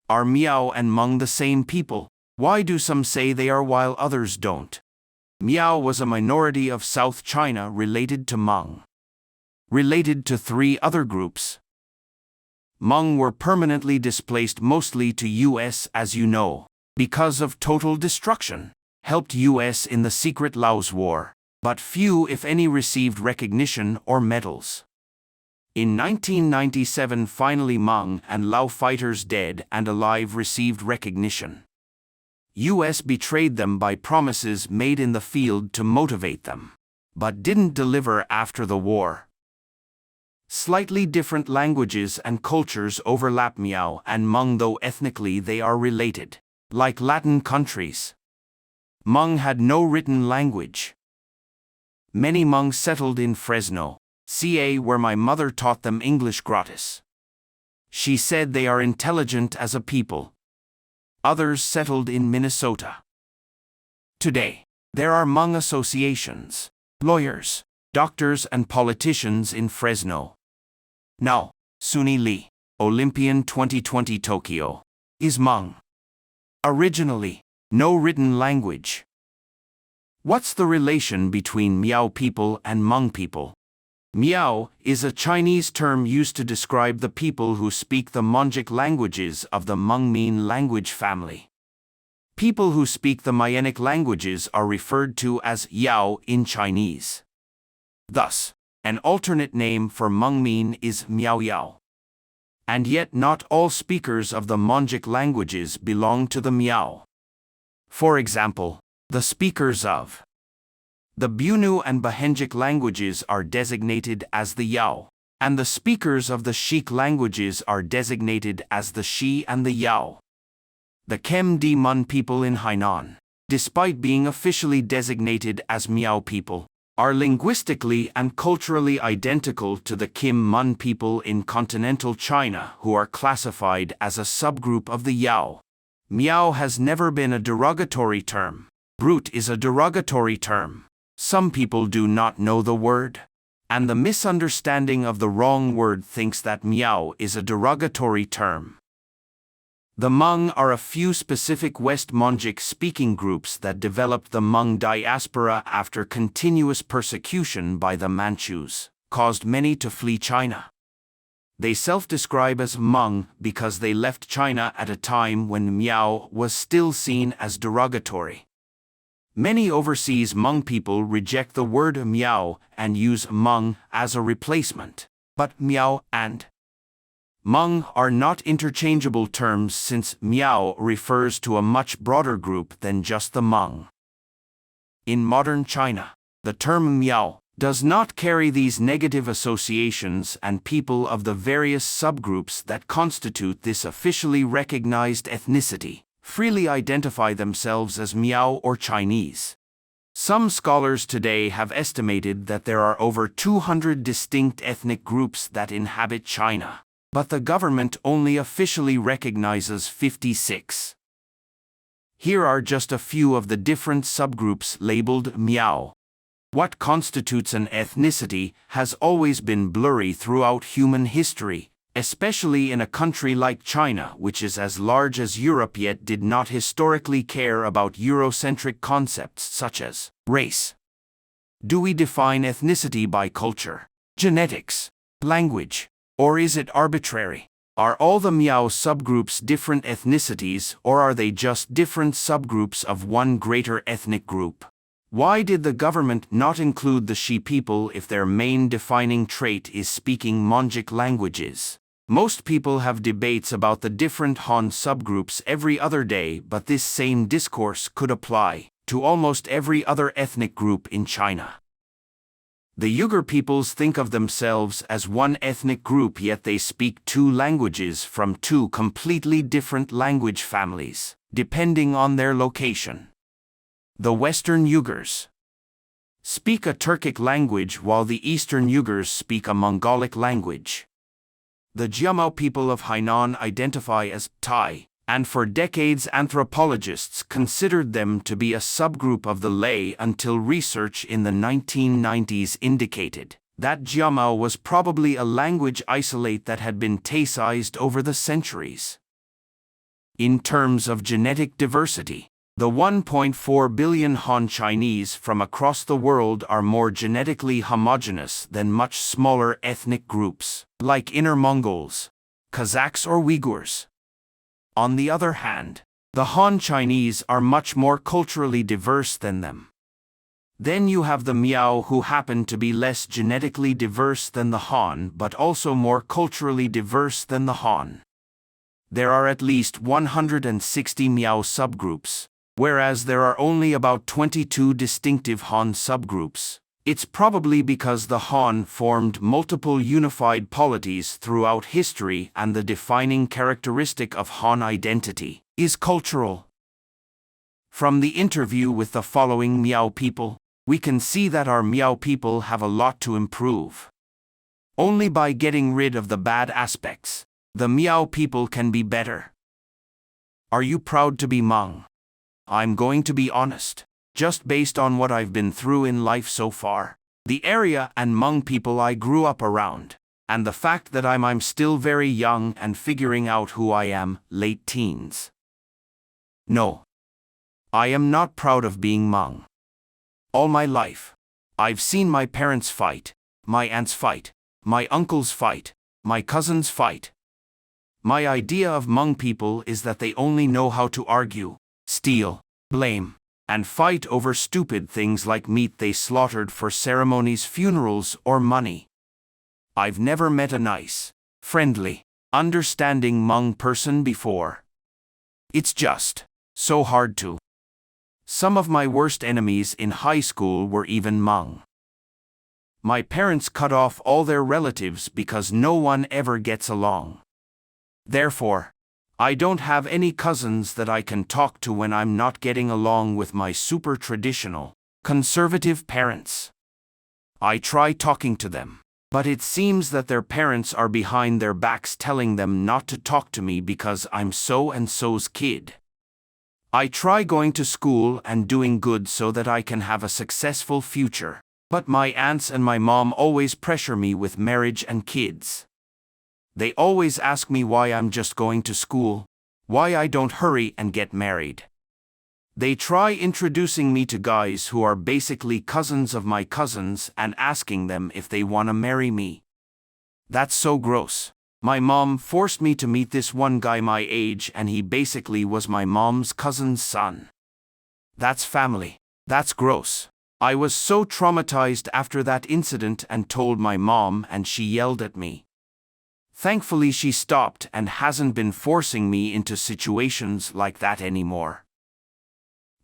Are Miao and Hmong the same people? Why do some say they are while others don't? Miao was a minority of South China related to Hmong. Related to three other groups. Hmong were permanently displaced mostly to US, as you know, because of total destruction. Helped US in the secret Laos War, but few if any received recognition or medals. In 1997 finally Hmong and Lao fighters dead and alive received recognition. US betrayed them by promises made in the field to motivate them, but didn't deliver after the war. Slightly different languages and cultures overlap Miao and Hmong, though ethnically they are related, like Latin countries. Hmong had no written language. Many Hmong settled in Fresno, CA, where my mother taught them English gratis. She said they are intelligent as a people. Others settled in Minnesota. Today, there are Hmong associations, lawyers, doctors and politicians in Fresno. Now, Suni Lee, Olympian 2020 Tokyo, is Hmong. Originally, no written language. What's the relation between Miao people and Hmong people? Miao is a Chinese term used to describe the people who speak the Mongic languages of the Hmong language family. People who speak the Mianic languages are referred to as Yao in Chinese. Thus, an alternate name for Hmong is Miao Yao. And yet not all speakers of the Mongic languages belong to the Miao. For example, the speakers of the Bunu and Bahenjic languages are designated as the Yao, and the speakers of the Shik languages are designated as the Shi and the Yao. The Kem Di Mun people in Hainan, despite being officially designated as Miao people, are linguistically and culturally identical to the Kim Mun people in continental China, who are classified as a subgroup of the Yao. Miao has never been a derogatory term. Brute is a derogatory term. Some people do not know the word, and the misunderstanding of the wrong word thinks that Miao is a derogatory term. The Hmong are a few specific West Mongic speaking groups that developed the Hmong diaspora after continuous persecution by the Manchus, caused many to flee China. They self-describe as Hmong because they left China at a time when Miao was still seen as derogatory. Many overseas Hmong people reject the word Miao and use Hmong as a replacement, but Miao and Hmong are not interchangeable terms since Miao refers to a much broader group than just the Hmong. In modern China, the term Miao does not carry these negative associations, and people of the various subgroups that constitute this officially recognized ethnicity freely identify themselves as Miao or Chinese. Some scholars today have estimated that there are over 200 distinct ethnic groups that inhabit China, but the government only officially recognizes 56. Here are just a few of the different subgroups labeled Miao. What constitutes an ethnicity has always been blurry throughout human history, especially in a country like China, which is as large as Europe yet did not historically care about Eurocentric concepts such as race. Do we define ethnicity by culture, genetics, language, or is it arbitrary? Are all the Miao subgroups different ethnicities, or are they just different subgroups of one greater ethnic group? Why did the government not include the Shi people if their main defining trait is speaking Mongic languages? Most people have debates about the different Han subgroups every other day, but this same discourse could apply to almost every other ethnic group in China. The Uyghur peoples think of themselves as one ethnic group, yet they speak two languages from two completely different language families, depending on their location. The Western Uyghurs speak a Turkic language while the Eastern Uyghurs speak a Mongolic language. The Jiamao people of Hainan identify as Thai, and for decades anthropologists considered them to be a subgroup of the Lei until research in the 1990s indicated that Jiamao was probably a language isolate that had been Taicized over the centuries. In terms of genetic diversity, the 1.4 billion Han Chinese from across the world are more genetically homogeneous than much smaller ethnic groups, like Inner Mongols, Kazakhs or Uyghurs. On the other hand, the Han Chinese are much more culturally diverse than them. Then you have the Miao, who happen to be less genetically diverse than the Han but also more culturally diverse than the Han. There are at least 160 Miao subgroups, whereas there are only about 22 distinctive Han subgroups. It's probably because the Han formed multiple unified polities throughout history, and the defining characteristic of Han identity is cultural. From the interview with the following Miao people, we can see that our Miao people have a lot to improve. Only by getting rid of the bad aspects, the Miao people can be better. Are you proud to be Hmong? I'm going to be honest. Just based on what I've been through in life so far, the area and Hmong people I grew up around, and the fact that I'm still very young and figuring out who I am, late teens. No. I am not proud of being Hmong. All my life, I've seen my parents fight, my aunts fight, my uncles fight, my cousins fight. My idea of Hmong people is that they only know how to argue, steal, blame, and fight over stupid things like meat they slaughtered for ceremonies, funerals, or money. I've never met a nice, friendly, understanding Hmong person before. It's just so hard to. Some of my worst enemies in high school were even Hmong. My parents cut off all their relatives because no one ever gets along. Therefore, I don't have any cousins that I can talk to when I'm not getting along with my super traditional, conservative parents. I try talking to them, but it seems that their parents are behind their backs telling them not to talk to me because I'm so-and-so's kid. I try going to school and doing good so that I can have a successful future, but my aunts and my mom always pressure me with marriage and kids. They always ask me why I'm just going to school, why I don't hurry and get married. They try introducing me to guys who are basically cousins of my cousins and asking them if they want to marry me. That's so gross. My mom forced me to meet this one guy my age, and he basically was my mom's cousin's son. That's family. That's gross. I was so traumatized after that incident and told my mom, and she yelled at me. Thankfully she stopped and hasn't been forcing me into situations like that anymore.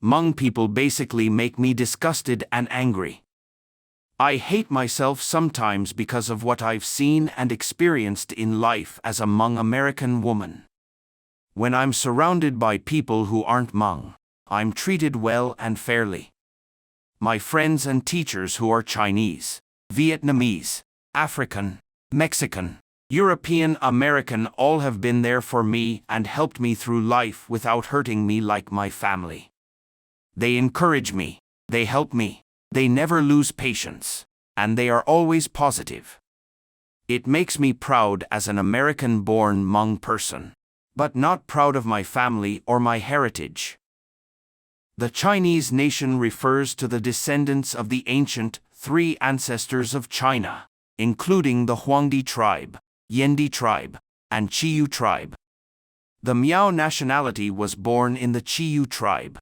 Hmong people basically make me disgusted and angry. I hate myself sometimes because of what I've seen and experienced in life as a Hmong American woman. When I'm surrounded by people who aren't Hmong, I'm treated well and fairly. My friends and teachers who are Chinese, Vietnamese, African, Mexican, European, American all have been there for me and helped me through life without hurting me like my family. They encourage me, they help me, they never lose patience, and they are always positive. It makes me proud as an American-born Hmong person, but not proud of my family or my heritage. The Chinese nation refers to the descendants of the ancient three ancestors of China, including the Huangdi tribe, Yendi tribe, and Qiyu tribe. The Miao nationality was born in the Qiyu tribe.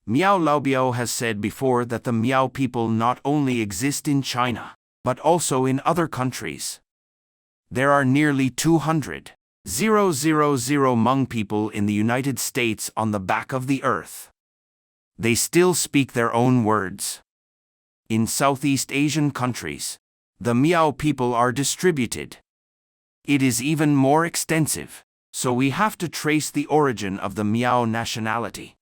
Miao Laobiao has said before that the Miao people not only exist in China, but also in other countries. There are nearly 200,000 Hmong people in the United States on the back of the earth. They still speak their own words. In Southeast Asian countries, the Miao people are distributed. It is even more extensive, so we have to trace the origin of the Miao nationality.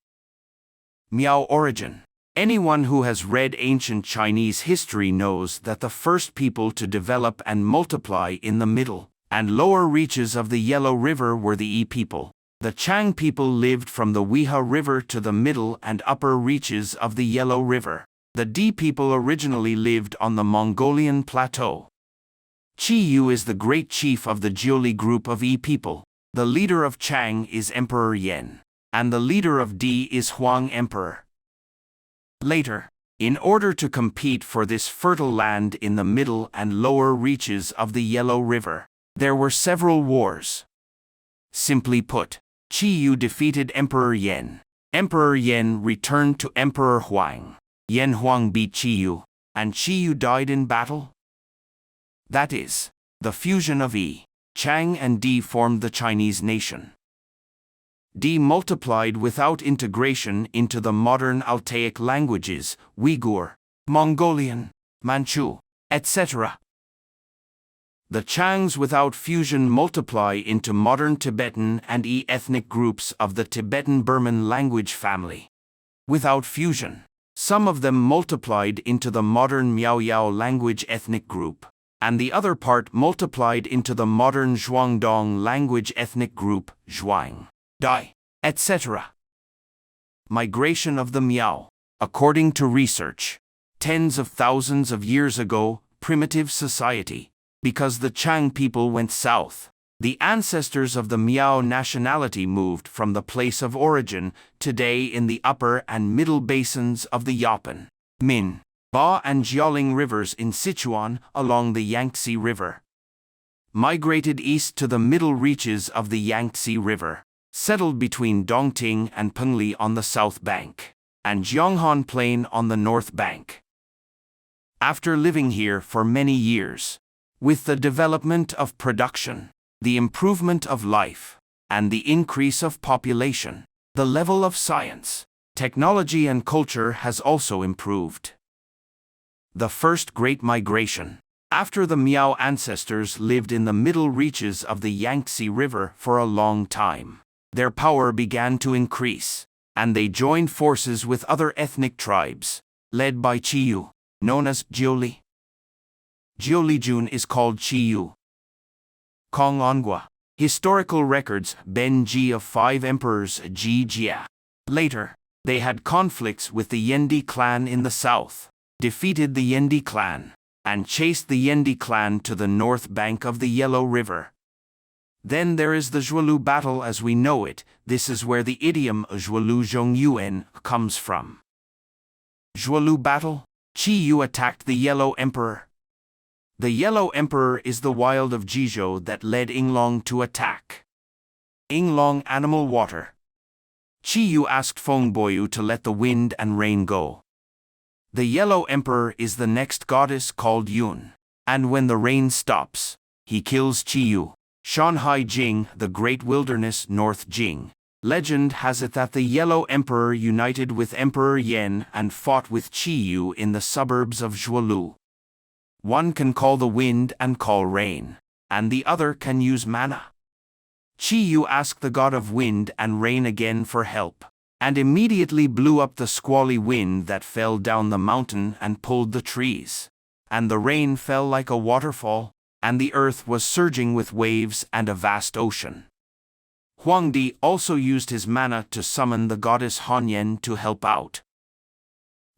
Miao origin. Anyone who has read ancient Chinese history knows that the first people to develop and multiply in the middle and lower reaches of the Yellow River were the Yi people. The Chang people lived from the Weha River to the middle and upper reaches of the Yellow River. The Di people originally lived on the Mongolian plateau. Qiyu is the great chief of the Jiuli group of Yi people. The leader of Chang is Emperor Yen, and the leader of Di is Huang Emperor. Later, in order to compete for this fertile land in the middle and lower reaches of the Yellow River, there were several wars. Simply put, Qi Yu defeated Emperor Yen. Emperor Yen returned to Emperor Huang. Yen Huang beat Qi Yu, and Qi Yu died in battle. That is, the fusion of Yi, Chang and Di formed the Chinese nation. Di multiplied without integration into the modern Altaic languages, Uyghur, Mongolian, Manchu, etc. The Changs without fusion multiply into modern Tibetan and Yi ethnic groups of the Tibetan-Burman language family. Without fusion, some of them multiplied into the modern Miao language ethnic group, and the other part multiplied into the modern Zhuangdong language ethnic group, Zhuang, Dai, etc. Migration of the Miao. According to research, tens of thousands of years ago, primitive society, because the Chang people went south, the ancestors of the Miao nationality moved from the place of origin, today in the upper and middle basins of the Yapen, Min, Ba and Jialing rivers in Sichuan along the Yangtze River. Migrated east to the middle reaches of the Yangtze River, settled between Dongting and Pengli on the south bank, and Jianghan Plain on the north bank. After living here for many years, with the development of production, the improvement of life, and the increase of population, the level of science, technology and culture has also improved. The first great migration. After the Miao ancestors lived in the middle reaches of the Yangtze River for a long time, their power began to increase, and they joined forces with other ethnic tribes, led by Qi Yu, known as Jiuli. Jiulijun is called Qi Yu. Kongongwa. Historical records, Ben Ji of 5 emperors Ji Jia. Later, they had conflicts with the Yendi clan in the south, defeated the Yendi clan, and chased the Yendi clan to the north bank of the Yellow River. Then there is the Zhualu battle as we know it. This is where the idiom Zhualu Zhongyuan comes from. Zhualu battle. Qi Yu attacked the Yellow Emperor. The Yellow Emperor is the wild of Jizhou that led Yinglong to attack. Yinglong animal water. Qi Yu asked Feng Boyu to let the wind and rain go. The Yellow Emperor is the next goddess called Yun, and when the rain stops, he kills Qi Yu. Shanhai Jing, the Great Wilderness North Jing. Legend has it that the Yellow Emperor united with Emperor Yen and fought with Qi Yu in the suburbs of Zhualu. One can call the wind and call rain, and the other can use mana. Qi Yu asked the god of wind and rain again for help, and immediately blew up the squally wind that fell down the mountain and pulled the trees. And the rain fell like a waterfall, and the earth was surging with waves and a vast ocean. Huangdi also used his mana to summon the goddess Hanyan to help out.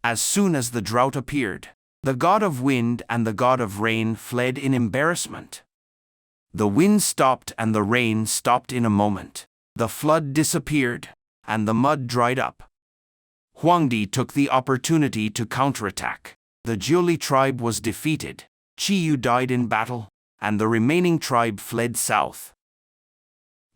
As soon as the drought appeared, the god of wind and the god of rain fled in embarrassment. The wind stopped and the rain stopped in a moment. The flood disappeared, and the mud dried up. Huangdi took the opportunity to counterattack. The Jiuli tribe was defeated. Qi Yu died in battle, and the remaining tribe fled south.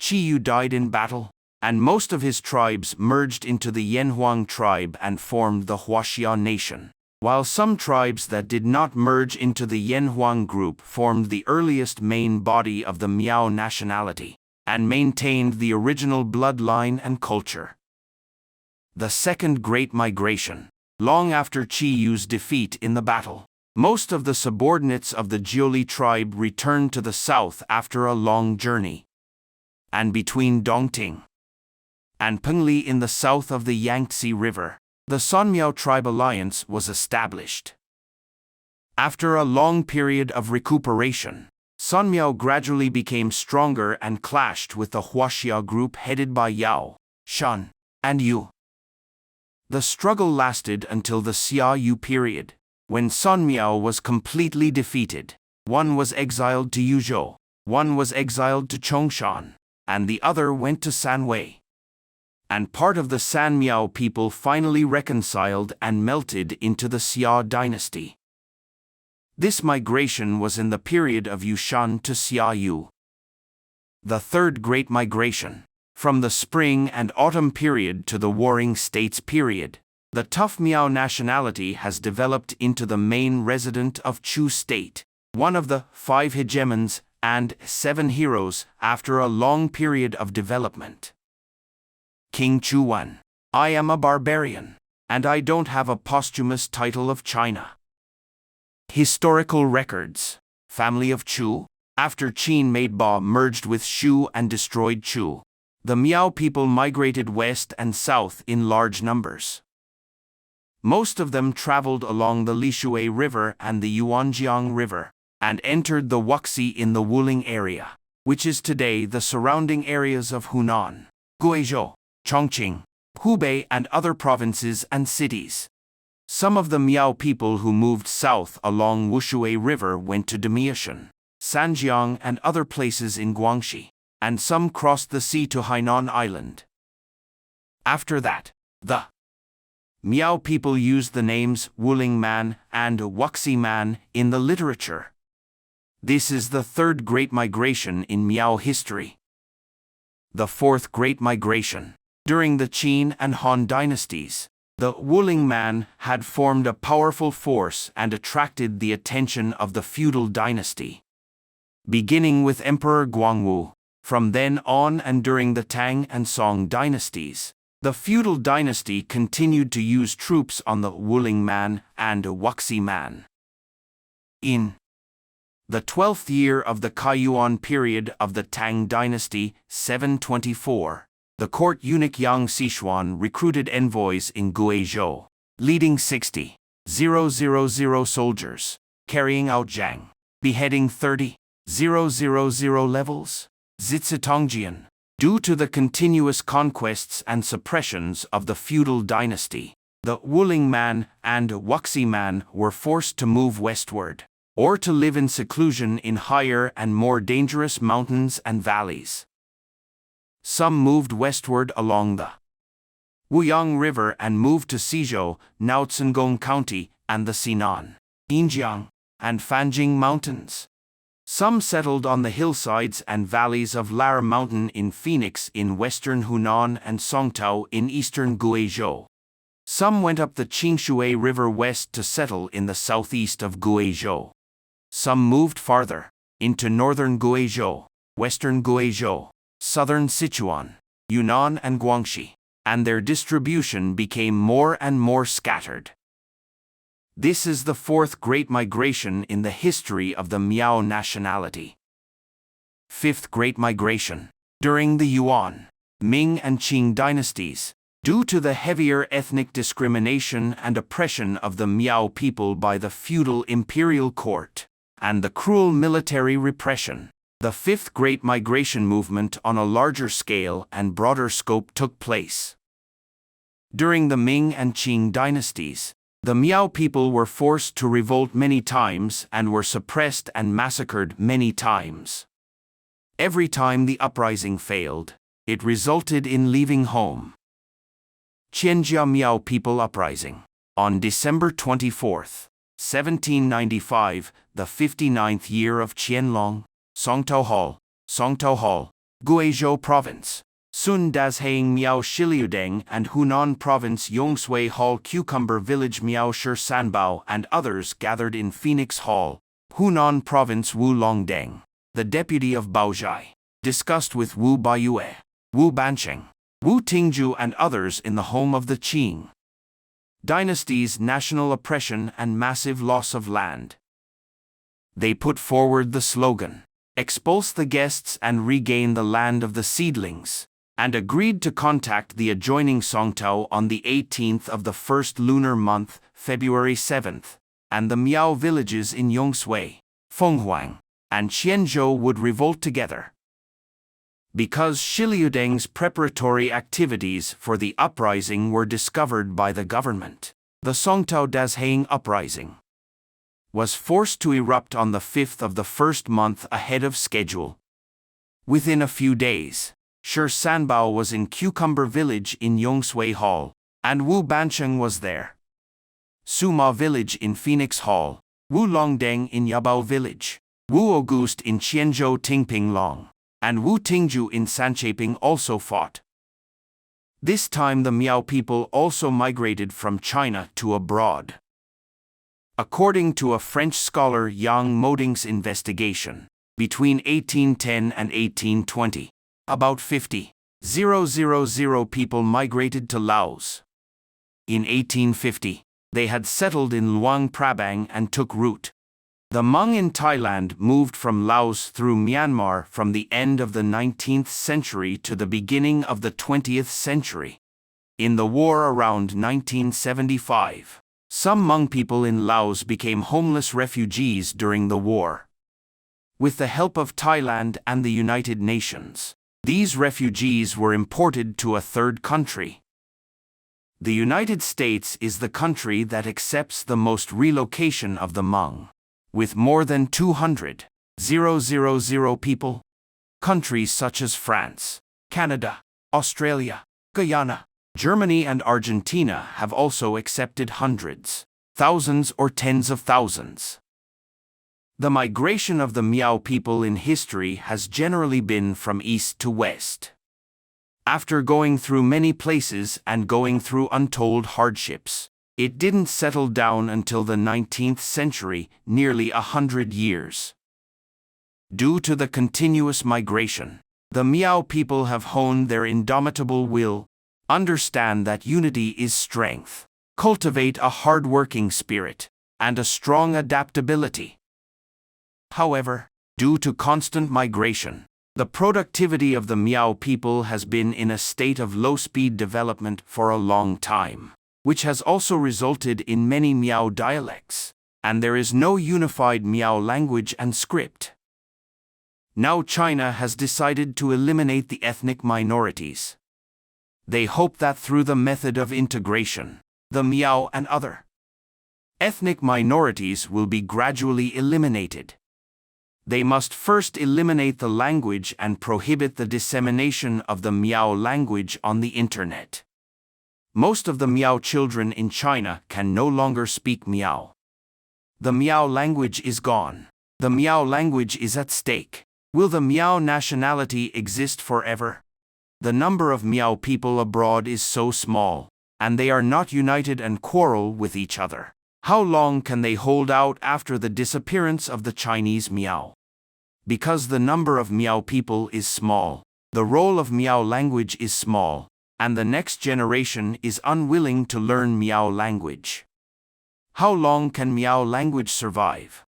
Qi Yu died in battle, and most of his tribes merged into the Yanhuang tribe and formed the Huaxia nation, while some tribes that did not merge into the Yanhuang group formed the earliest main body of the Miao nationality, and maintained the original bloodline and culture. The Second Great Migration. Long after Qi Yu's defeat in the battle, most of the subordinates of the Jiuli tribe returned to the south after a long journey. And between Dongting and Pengli in the south of the Yangtze River, the Sanmiao tribe alliance was established. After a long period of recuperation, Sanmiao gradually became stronger and clashed with the Huaxia group headed by Yao, Shan, and Yu. The struggle lasted until the Xia Yu period, when Sanmiao was completely defeated. One was exiled to Yuzhou, one was exiled to Chongshan, and the other went to Sanwei. And part of the San Miao people finally reconciled and melted into the Xia dynasty. This migration was in the period of Yushan to Xia Yu. The Third Great Migration. From the spring and autumn period to the Warring States period, the tough Miao nationality has developed into the main resident of Chu State, one of the 5 hegemons and 7 heroes after a long period of development. King Chuan. I am a barbarian, and I don't have a posthumous title of China. Historical records. Family of Chu. After Qin made Ba merged with Shu and destroyed Chu, the Miao people migrated west and south in large numbers. Most of them traveled along the Lishui River and the Yuanjiang River, and entered the Wuxi in the Wuling area, which is today the surrounding areas of Hunan, Guizhou, Chongqing, Hubei and other provinces and cities. Some of the Miao people who moved south along Wushui River went to Demiashan, Sanjiang and other places in Guangxi, and some crossed the sea to Hainan Island. After that, the Miao people used the names Wuling Man and Wuxi Man in the literature. This is the Third Great Migration in Miao history. The Fourth Great Migration. During the Qin and Han dynasties, the Wuling Man had formed a powerful force and attracted the attention of the feudal dynasty. Beginning with Emperor Guangwu, from then on and during the Tang and Song dynasties, the feudal dynasty continued to use troops on the Wuling Man and Wuxi Man. In the 12th year of the Kaiyuan period of the Tang dynasty, 724, the court eunuch Yang Xishuan recruited envoys in Guizhou, leading 60,000 soldiers, carrying out Zhang, beheading 30,000 levels, Zitsitongjian. Due to the continuous conquests and suppressions of the feudal dynasty, the Wuling Man and Wuxi Man were forced to move westward, or to live in seclusion in higher and more dangerous mountains and valleys. Some moved westward along the Wuyang River and moved to Xizhou, now Cangong County, and the Sinan, Yinjiang, and Fanjing Mountains. Some settled on the hillsides and valleys of Lara Mountain in Phoenix in western Hunan and Songtao in eastern Guizhou. Some went up the Qingshui River west to settle in the southeast of Guizhou. Some moved farther, into northern Guizhou, western Guizhou, southern Sichuan, Yunnan and Guangxi, and their distribution became more and more scattered. This is the Fourth Great Migration in the history of the Miao nationality. Fifth Great Migration. During the Yuan, Ming and Qing dynasties, due to the heavier ethnic discrimination and oppression of the Miao people by the feudal imperial court, and the cruel military repression, the Fifth Great Migration movement on a larger scale and broader scope took place. During the Ming and Qing dynasties, the Miao people were forced to revolt many times and were suppressed and massacred many times. Every time the uprising failed, it resulted in leaving home. Qianjia Miao People Uprising. On December 24, 1795, the 59th year of Qianlong, Songtao Hall, Guizhou Province, Sun Dazhaing Miao Shiliudeng and Hunan Province Yongsui Hall Cucumber Village Miao Shi Sanbao and others gathered in Phoenix Hall, Hunan Province Wu Longdeng, the deputy of Baozhai, discussed with Wu Baiyue, Wu Bansheng, Wu Tingju and others in the home of the Qing dynasty's national oppression and massive loss of land. They put forward the slogan, "Expulse the guests and regain the land of the seedlings," and agreed to contact the adjoining Songtao on the 18th of the first lunar month, February 7th, and the Miao villages in Yongsui, Fenghuang, and Qianzhou would revolt together. Because Shiliudeng's preparatory activities for the uprising were discovered by the government, the Songtao Dazhaing uprising was forced to erupt on the 5th of the first month ahead of schedule. Within a few days, Shi Sanbao was in Cucumber Village in Yongsui Hall, and Wu Bancheng was there. Suma Village in Phoenix Hall, Wu Longdeng in Yabao Village, Wu Auguste in Qianzhou Tingping Long, and Wu Tingju in Sanchaping also fought. This time the Miao people also migrated from China to abroad. According to a French scholar Yang Moding's investigation, between 1810 and 1820, about 50,000 people migrated to Laos. In 1850, they had settled in Luang Prabang and took root. The Hmong in Thailand moved from Laos through Myanmar from the end of the 19th century to the beginning of the 20th century. In the war around 1975, some Hmong people in Laos became homeless refugees during the war. With the help of Thailand and the United Nations, these refugees were imported to a third country. The United States is the country that accepts the most relocation of the Hmong, with more than 200,000 people. Countries such as France, Canada, Australia, Guyana, Germany and Argentina have also accepted hundreds, thousands or tens of thousands. The migration of the Miao people in history has generally been from east to west. After going through many places and going through untold hardships, it didn't settle down until the 19th century, nearly 100 years. Due to the continuous migration, the Miao people have honed their indomitable will, understand that unity is strength, cultivate a hard-working spirit, and a strong adaptability. However, due to constant migration, the productivity of the Miao people has been in a state of low-speed development for a long time, which has also resulted in many Miao dialects, and there is no unified Miao language and script. Now China has decided to eliminate the ethnic minorities. They hope that through the method of integration, the Miao and other ethnic minorities will be gradually eliminated. They must first eliminate the language and prohibit the dissemination of the Miao language on the internet. Most of the Miao children in China can no longer speak Miao. The Miao language is gone. The Miao language is at stake. Will the Miao nationality exist forever? The number of Miao people abroad is so small, and they are not united and quarrel with each other. How long can they hold out after the disappearance of the Chinese Miao? Because the number of Miao people is small, the role of Miao language is small, and the next generation is unwilling to learn Miao language. How long can Miao language survive?